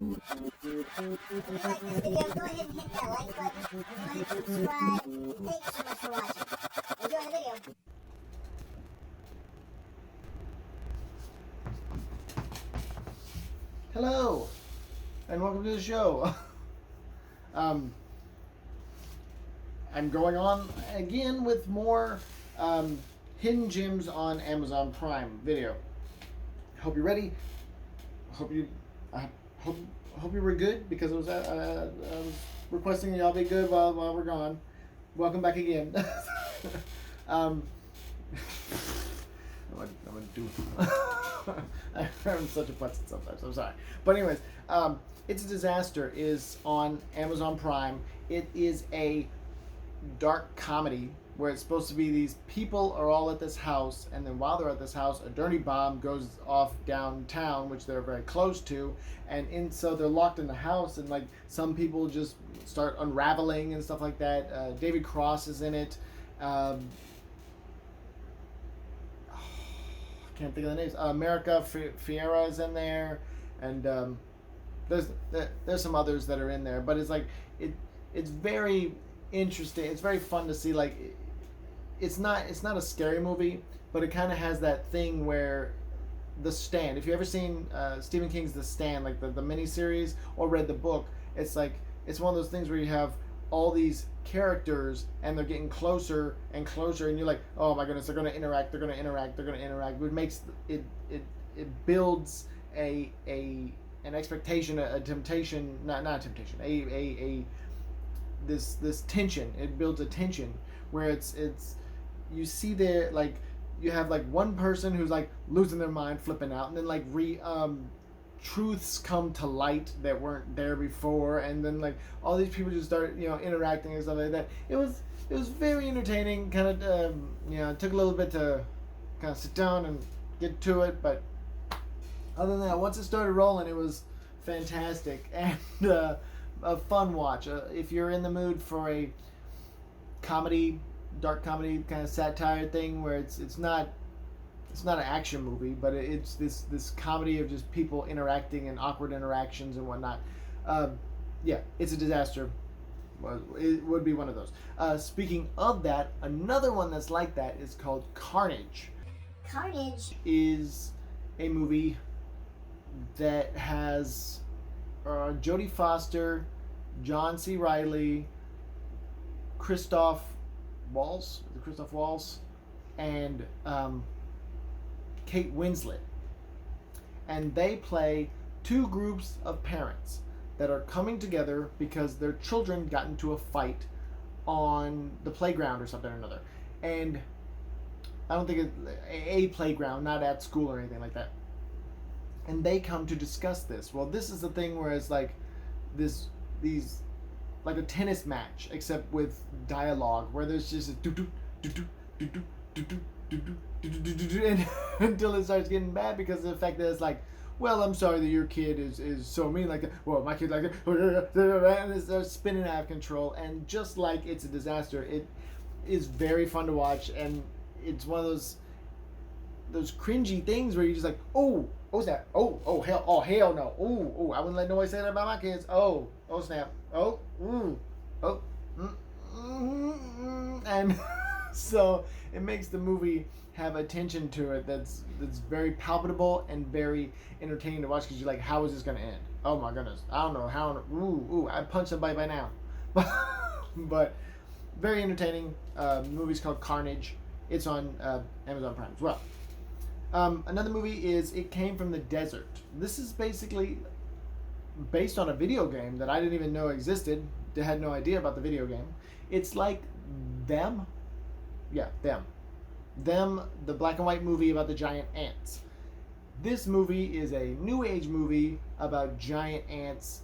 If you like this video, go ahead and hit that like button. Go ahead and subscribe. Thank you so much for watching. Enjoy the video. Hello, and welcome to the show. I'm going on again with more hidden gems on Amazon Prime Video. Hope you're ready. I hope you were good, because I was requesting y'all be good while we're gone. Welcome back again. I'm gonna do. I'm such a putz sometimes. I'm sorry, but anyways, It's a Disaster is on Amazon Prime. It is a dark comedy where it's supposed to be these people are all at this house, and then while they're at this house, a dirty bomb goes off downtown, which they're very close to, and so they're locked in the house, and like some people just start unraveling and stuff like that. David Cross is in it. Can't think of the names. America Fiera is in there, and there's some others that are in there, but it's like it's very interesting. It's very fun to see. Like it's not a scary movie, but it kind of has that thing where The Stand. If you ever seen Stephen King's The Stand, like the miniseries, or read the book, it's like it's one of those things where you have all these characters and they're getting closer and closer, and you're like, oh my goodness, they're going to interact, which makes it builds an expectation, a temptation, not a temptation, a this tension. It builds a tension where it's you see there, like you have like one person who's like losing their mind, flipping out, and then like truths come to light that weren't there before, and then like all these people just start interacting and stuff like that. It was very entertaining. Kind of it took a little bit to kind of sit down and get to it, but other than that, once it started rolling, it was fantastic and a fun watch. If you're in the mood for a comedy, dark comedy kind of satire thing where it's not an action movie, but it's this comedy of just people interacting and awkward interactions and whatnot. Yeah, It's a Disaster. It would be one of those. Speaking of that, another one that's like that is called Carnage. Carnage Is a movie that has Jodie Foster, John C. Reilly, Christoph Waltz, and Kate Winslet, and they play two groups of parents that are coming together because their children got into a fight on the playground or something or another, and I don't think it's a playground, not at school or anything like that, and they come to discuss this. Well, this is the thing where it's like these like a tennis match, except with dialogue, where there's just a do do do do do do do and until it starts getting bad because of the fact that it's like, well, I'm sorry that your kid is so mean like that. Well, my kid like that, and it starts spinning out of control. And just like It's a Disaster, it is very fun to watch, and it's one of those cringy things where you're just like, oh, what's that? Oh hell no. I wouldn't let nobody say that about my kids. Oh snap. And so it makes the movie have a tension to it that's very palpable and very entertaining to watch, because you're like, how is this going to end? Oh my goodness, I don't know how. I'd punch somebody by now. But very entertaining. The movie's called Carnage. It's on Amazon Prime as well. Another movie is It Came from the Desert. This is basically based on a video game that I didn't even know existed. I had no idea about the video game. It's like Them. Yeah, Them, the black and white movie about the giant ants. This movie is a new age movie about giant ants.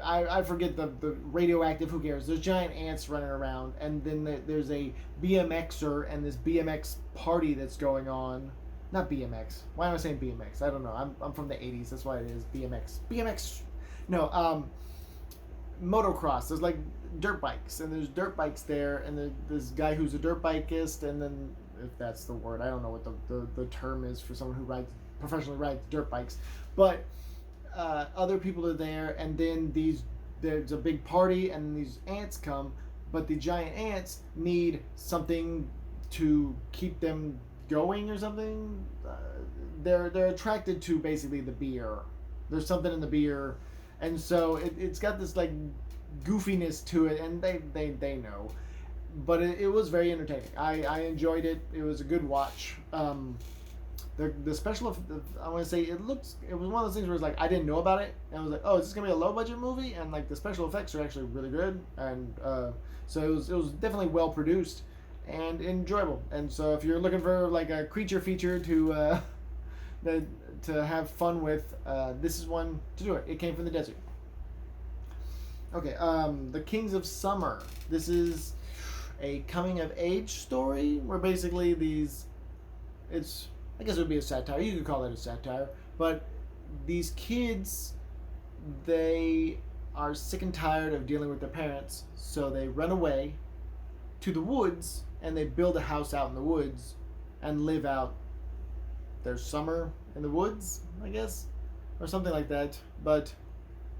I forget the radioactive, who cares? There's giant ants running around, and then there's a BMXer and this BMX party that's going on. Not BMX. Why am I saying BMX? I don't know. I'm from the 80s. That's why it is BMX. No, motocross. There's like dirt bikes, and there's dirt bikes there, and there's this guy who's a dirt bikeist, and then, if that's the word, I don't know what the term is for someone who professionally rides dirt bikes, but other people are there, and then there's a big party, and these ants come, but the giant ants need something to keep them going or something. They're attracted to basically the beer. There's something in the beer, and so it's got this like goofiness to it, and they know, but it was very entertaining. I enjoyed it. It was a good watch. The special, I want to say it was one of those things where it's like I didn't know about it, and I was like, oh, is this gonna be a low budget movie? And like the special effects are actually really good, and so it was definitely well produced and enjoyable. And so if you're looking for like a creature feature to to have fun with, this is one to do it. It came from the desert. Okay, The Kings of Summer. This is a coming of age story where basically I guess it would be a satire. You could call it a satire. But these kids, they are sick and tired of dealing with their parents, so they run away to the woods and they build a house out in the woods and live out their summer in the woods, I guess, or something like that. But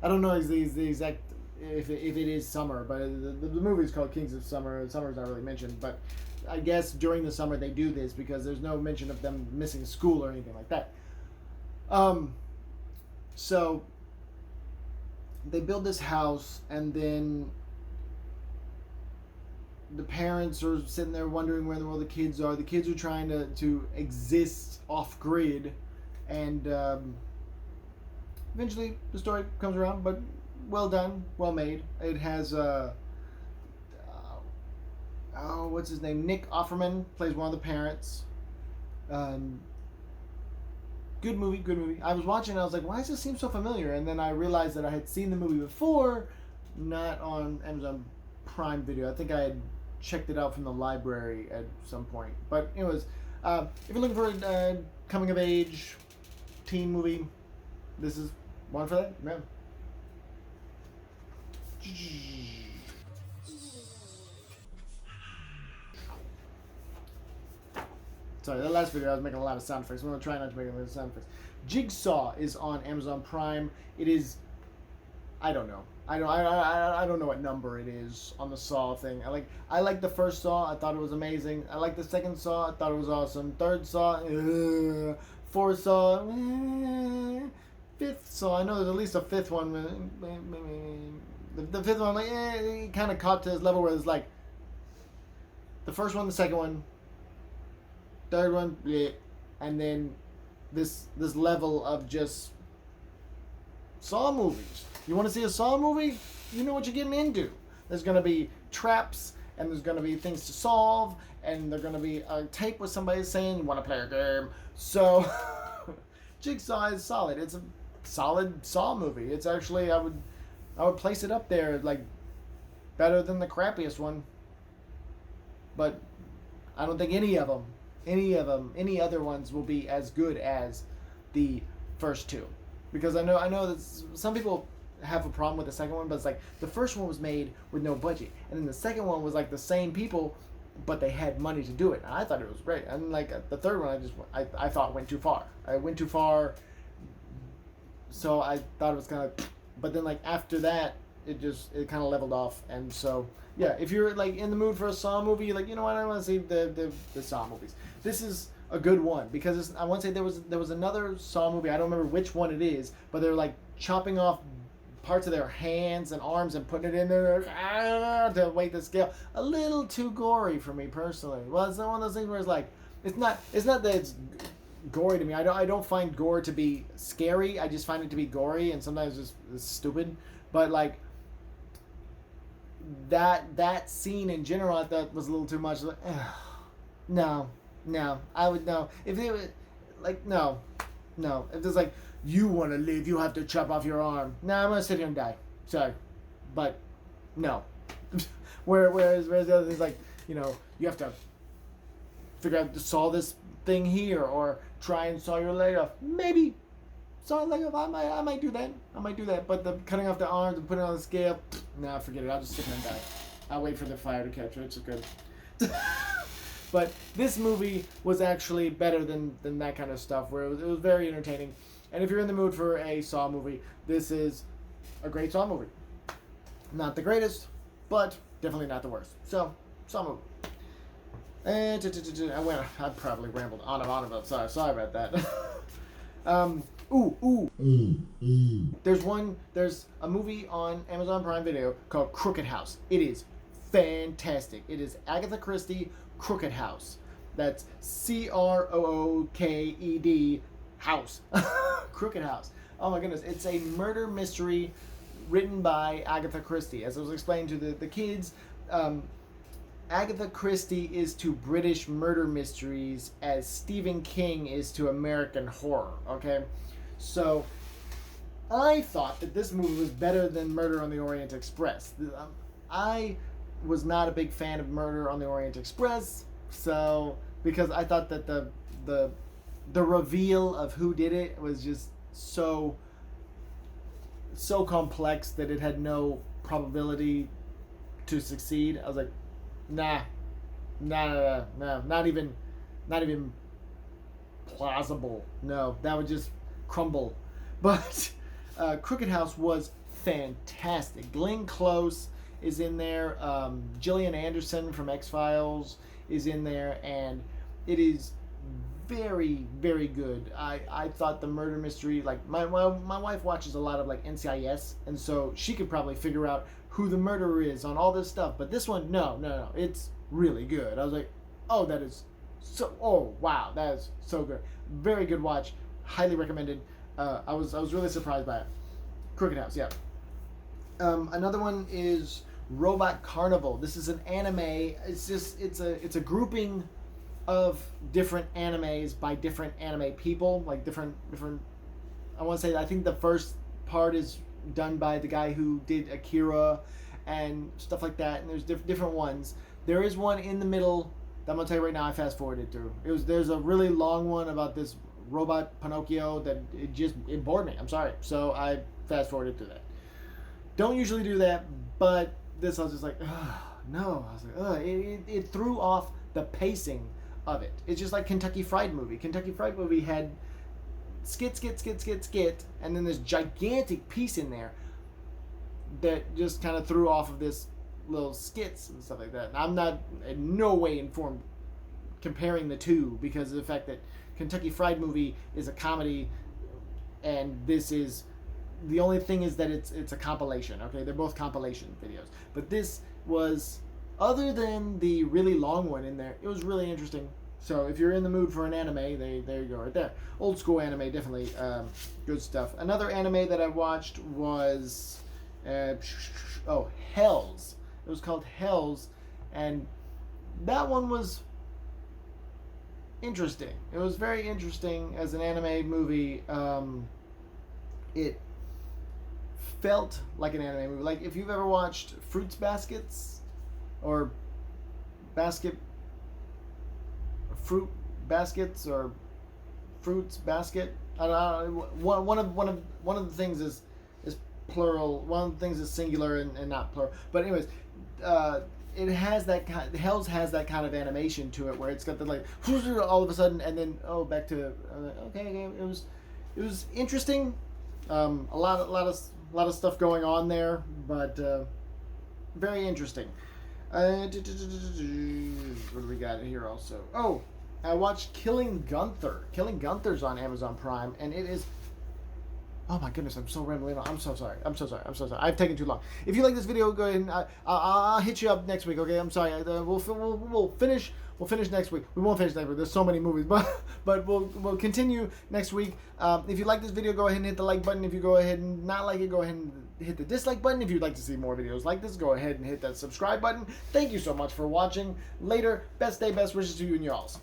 I don't know the exact if it is summer, but the movie is called Kings of Summer. Summer's not really mentioned, but I guess during the summer they do this because there's no mention of them missing school or anything like that. So they build this house, and then the parents are sitting there wondering where in the world the kids are. The kids are trying to exist off grid, and eventually the story comes around, but well done, well made. It has what's his name? Nick Offerman plays one of the parents. Good movie. I was watching, I was like, why does this seem so familiar? And then I realized that I had seen the movie before, not on Amazon Prime Video. I think I had checked it out from the library at some point. But anyways, if you're looking for a coming of age teen movie, this is one for that. Yeah. Sorry, that last video I was making a lot of sound effects. I'm going to try not to make a lot of sound effects. Jigsaw is on Amazon Prime. It is, I don't know. I don't know what number it is on the Saw thing. I like the first Saw. I thought it was amazing. I like the second Saw. I thought it was awesome. Third Saw, fourth Saw, fifth Saw. I know there's at least a fifth one. The fifth one, it kind of caught to this level where it's like the first one, the second one, third one, bleh, and then this level of just Saw movies. You want to see a Saw movie? You know what you're getting into. There's going to be traps, and there's going to be things to solve, and there's going to be a tape with somebody saying, you want to play a game? So, Jigsaw is solid. It's a solid Saw movie. It's actually, I would place it up there, like, better than the crappiest one. But I don't think any other ones will be as good as the first two. Because I know that some people have a problem with the second one, but it's like the first one was made with no budget, and then the second one was like the same people, but they had money to do it. And I thought it was great. And like the third one, I thought went too far. I went too far, so I thought it was kind of. But then like after that, it kind of leveled off. And so yeah, if you're like in the mood for a Saw movie, you're like, you know what, I want to see the Saw movies. This is a good one because I want to say there was another Saw movie. I don't remember which one it is, but they're like chopping off parts of their hands and arms and putting it in there to weight the scale. A little too gory for me personally. Well, it's not one of those things where it's like it's not that it's gory to me. I don't find gore to be scary. I just find it to be gory, and sometimes it's stupid. But like that scene in general, I thought was a little too much. Like, no, I would no. If it was like no. If there's like, you want to live, you have to chop off your arm. I'm gonna sit here and die. Sorry, but no. Whereas the other things like, you have to figure out to saw this thing here or try and saw your leg off. Maybe saw a leg off. I might do that. But the cutting off the arms and putting it on the scale, forget it. I'll just sit here and die. I'll wait for the fire to catch it. It's good. But this movie was actually better than that kind of stuff, where it was very entertaining. And if you're in the mood for a Saw movie, this is a great Saw movie. Not the greatest, but definitely not the worst. So, Saw movie. And I probably rambled on and on about sorry about that. There's a movie on Amazon Prime Video called Crooked House. It is fantastic. It is Agatha Christie Crooked House. That's Crooked House. Crooked House. Oh my goodness. It's a murder mystery written by Agatha Christie. As I was explaining to the kids, Agatha Christie is to British murder mysteries as Stephen King is to American horror, okay? So, I thought that this movie was better than Murder on the Orient Express. I was not a big fan of Murder on the Orient Express, so, because I thought that the reveal of who did it was just so complex that it had no probability to succeed. I was like, Nah, not even plausible. No, that would just crumble. But Crooked House was fantastic. Glenn Close is in there. Gillian Anderson from X-Files is in there, and it is very, very good. I thought the murder mystery, like my wife watches a lot of like NCIS, and so she could probably figure out who the murderer is on all this stuff. But this one, no, it's really good. I was like, oh, that is so. Oh, wow, that is so good. Very good watch. Highly recommended. I was really surprised by it. Crooked House, yeah. Another one is Robot Carnival. This is an anime. It's a grouping of different animes by different anime people, like different. I want to say, I think the first part is done by the guy who did Akira and stuff like that, and there's different ones. There is one in the middle that I'm gonna tell you right now. I fast forwarded through. There's a really long one about this robot Pinocchio that it bored me. I'm sorry, so I fast forwarded through that. Don't usually do that, but this I was just like, no. I was like, it threw off the pacing of it. It's just like Kentucky Fried Movie. Kentucky Fried Movie had skit, and then this gigantic piece in there that just kind of threw off of this little skits and stuff like that. And I'm not in no way informed comparing the two because of the fact that Kentucky Fried Movie is a comedy and this is, the only thing is that it's a compilation, okay? They're both compilation videos. But this was, other than the really long one in there, it was really interesting. So if you're in the mood for an anime, there you go right there. Old school anime, definitely good stuff. Another anime that I watched was Hells. It was called Hells, and that one was interesting. It was very interesting as an anime movie. It felt like an anime movie. Like if you've ever watched Fruits Baskets or Fruit Baskets or Fruits Basket. I don't know. One of the things is plural. One of the things is singular and not plural. But anyways, it has that kind. Hells has that kind of animation to it where it's got the like all of a sudden and then back to okay. It was interesting. A lot of stuff going on there, but very interesting. What do we got here also? Oh, I watched Killing Gunther. Killing Gunther's on Amazon Prime, and it is... Oh my goodness, I'm so rambling on. I'm so sorry. I've taken too long. If you like this video, go ahead and I'll hit you up next week, okay? I'm sorry. We'll finish next week. We won't finish next week. There's so many movies, but we'll continue next week. If you like this video, go ahead and hit the like button. If you go ahead and not like it, go ahead and hit the dislike button. If you'd like to see more videos like this, go ahead and hit that subscribe button. Thank you so much for watching. Later, best day, best wishes to you and y'alls.